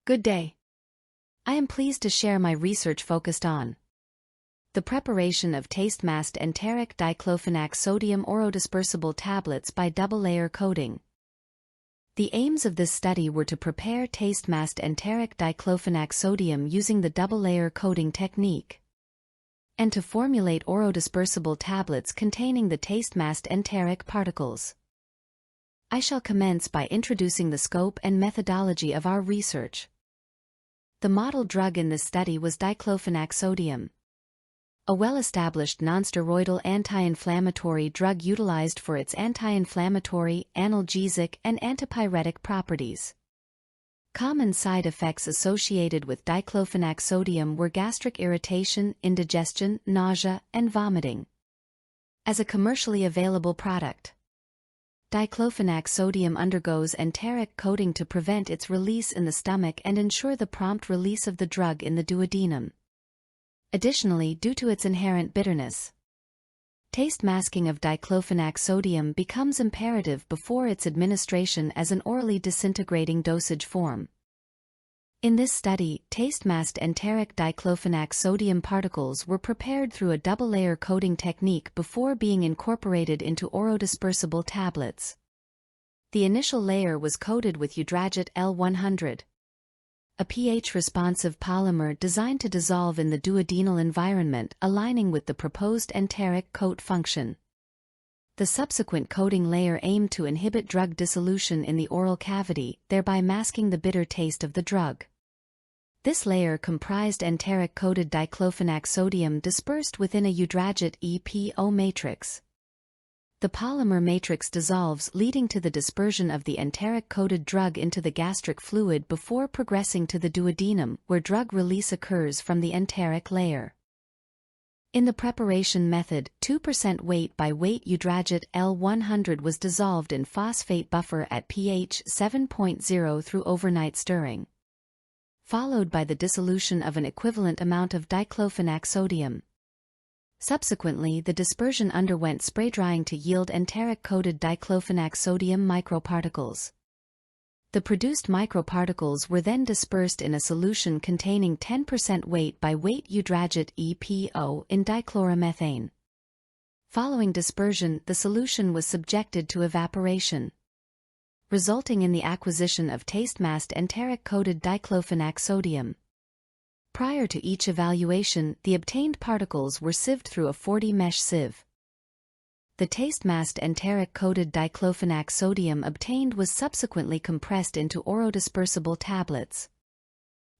Good day. I am pleased to share my research focused on the preparation of taste-masked enteric diclofenac sodium orodispersible tablets by double-layer coating. The aims of this study were to prepare taste-masked enteric diclofenac sodium using the double-layer coating technique, and to formulate orodispersible tablets containing the taste-masked enteric particles. I shall commence by introducing the scope and methodology of our research. The model drug in this study was diclofenac sodium, a well-established nonsteroidal anti-inflammatory drug utilized for its anti-inflammatory, analgesic, and antipyretic properties. Common side effects associated with diclofenac sodium were gastric irritation, indigestion, nausea, and vomiting. As a commercially available product, diclofenac sodium undergoes enteric coating to prevent its release in the stomach and ensure the prompt release of the drug in the duodenum. Additionally, due to its inherent bitterness, taste masking of diclofenac sodium becomes imperative before its administration as an orally disintegrating dosage form. In this study, taste-masked enteric diclofenac sodium particles were prepared through a double-layer coating technique before being incorporated into orodispersible tablets. The initial layer was coated with Eudragit L100, a pH-responsive polymer designed to dissolve in the duodenal environment, aligning with the proposed enteric coat function. The subsequent coating layer aimed to inhibit drug dissolution in the oral cavity, thereby masking the bitter taste of the drug. This layer comprised enteric-coated diclofenac sodium dispersed within a Eudragit EPO matrix. The polymer matrix dissolves, leading to the dispersion of the enteric-coated drug into the gastric fluid before progressing to the duodenum, where drug release occurs from the enteric layer. In the preparation method, 2% weight by weight Eudragit L100 was dissolved in phosphate buffer at pH 7.0 through overnight stirring, followed by the dissolution of an equivalent amount of diclofenac sodium. Subsequently, the dispersion underwent spray drying to yield enteric-coated diclofenac sodium microparticles. The produced microparticles were then dispersed in a solution containing 10% weight by weight Eudragit EPO in dichloromethane. Following dispersion, the solution was subjected to evaporation, resulting in the acquisition of taste-masked enteric-coated diclofenac sodium. Prior to each evaluation, the obtained particles were sieved through a 40-mesh sieve. The taste-masked enteric-coated diclofenac sodium obtained was subsequently compressed into orodispersible tablets.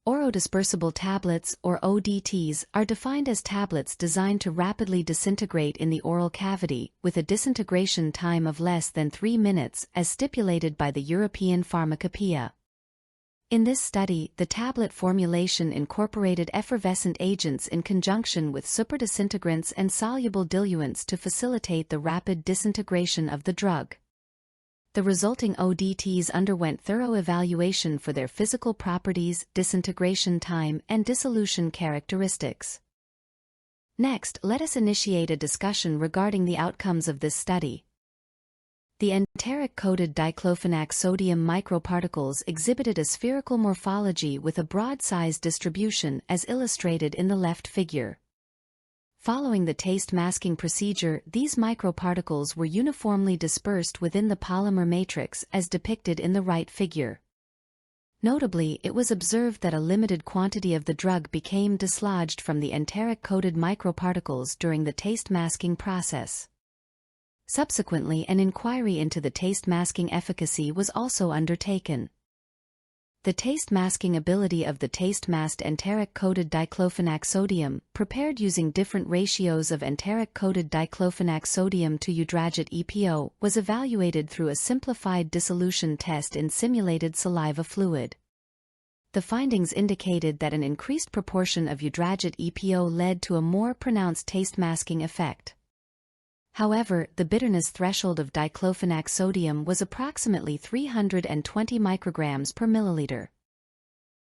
Orodispersible tablets, or ODTs, are defined as tablets designed to rapidly disintegrate in the oral cavity, with a disintegration time of less than 3 minutes, as stipulated by the European Pharmacopoeia. In this study, the tablet formulation incorporated effervescent agents in conjunction with superdisintegrants and soluble diluents to facilitate the rapid disintegration of the drug. The resulting ODTs underwent thorough evaluation for their physical properties, disintegration time, and dissolution characteristics. Next, let us initiate a discussion regarding the outcomes of this study. The enteric-coated diclofenac sodium microparticles exhibited a spherical morphology with a broad size distribution as illustrated in the left figure. Following the taste masking procedure, these microparticles were uniformly dispersed within the polymer matrix as depicted in the right figure. Notably, it was observed that a limited quantity of the drug became dislodged from the enteric-coated microparticles during the taste masking process. Subsequently, an inquiry into the taste masking efficacy was also undertaken. The taste masking ability of the taste-masked enteric-coated diclofenac sodium, prepared using different ratios of enteric-coated diclofenac sodium to Eudragit EPO, was evaluated through a simplified dissolution test in simulated saliva fluid. The findings indicated that an increased proportion of Eudragit EPO led to a more pronounced taste masking effect. However, the bitterness threshold of diclofenac sodium was approximately 320 micrograms per milliliter.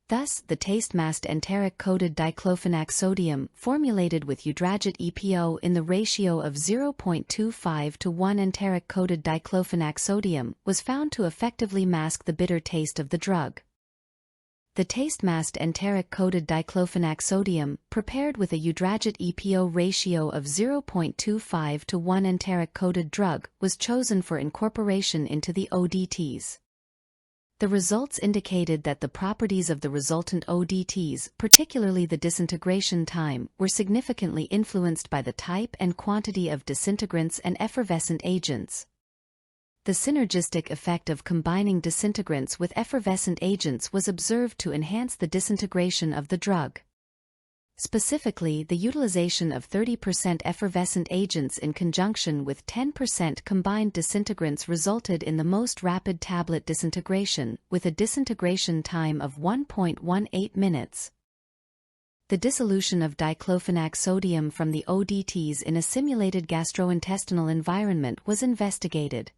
Thus, the taste-masked enteric-coated diclofenac sodium, formulated with Eudragit EPO in the ratio of 0.25 to 1 enteric-coated diclofenac sodium, was found to effectively mask the bitter taste of the drug. The taste-masked enteric-coated diclofenac sodium, prepared with a eudragit EPO ratio of 0.25 to 1 enteric-coated drug, was chosen for incorporation into the ODTs. The results indicated that the properties of the resultant ODTs, particularly the disintegration time, were significantly influenced by the type and quantity of disintegrants and effervescent agents. The synergistic effect of combining disintegrants with effervescent agents was observed to enhance the disintegration of the drug. Specifically, the utilization of 30% effervescent agents in conjunction with 10% combined disintegrants resulted in the most rapid tablet disintegration, with a disintegration time of 1.18 minutes. The dissolution of diclofenac sodium from the ODTs in a simulated gastrointestinal environment was investigated.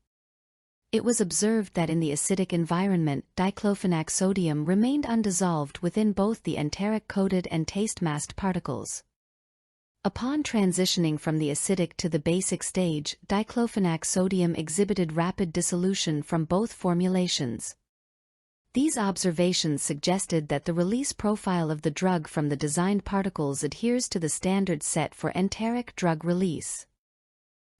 It was observed that in the acidic environment, diclofenac sodium remained undissolved within both the enteric-coated and taste-masked particles. Upon transitioning from the acidic to the basic stage, diclofenac sodium exhibited rapid dissolution from both formulations. These observations suggested that the release profile of the drug from the designed particles adheres to the standards set for enteric drug release.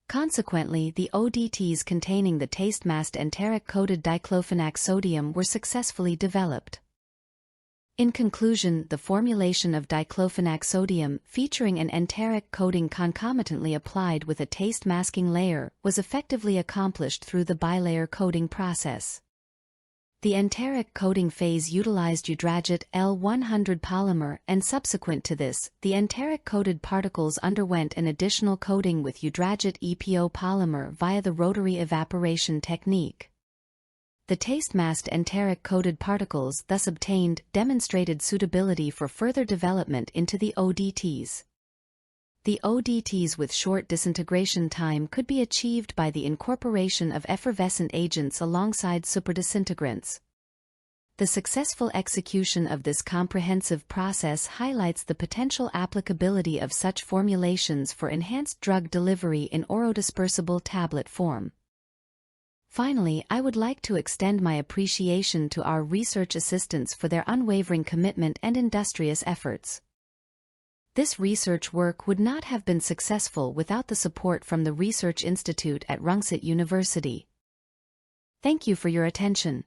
Consequently, the ODTs containing the taste-masked enteric-coated diclofenac sodium were successfully developed. In conclusion, the formulation of diclofenac sodium, featuring an enteric coating concomitantly applied with a taste-masking layer, was effectively accomplished through the bilayer coating process. The enteric coating phase utilized eudragit L100 polymer, and subsequent to this, the enteric-coated particles underwent an additional coating with eudragit EPO polymer via the rotary evaporation technique. The taste-masked enteric-coated particles thus obtained demonstrated suitability for further development into the ODTs. The ODTs with short disintegration time could be achieved by the incorporation of effervescent agents alongside superdisintegrants. The successful execution of this comprehensive process highlights the potential applicability of such formulations for enhanced drug delivery in orodispersible tablet form. Finally, I would like to extend my appreciation to our research assistants for their unwavering commitment and industrious efforts. This research work would not have been successful without the support from the Research Institute at Rungsit University. Thank you for your attention.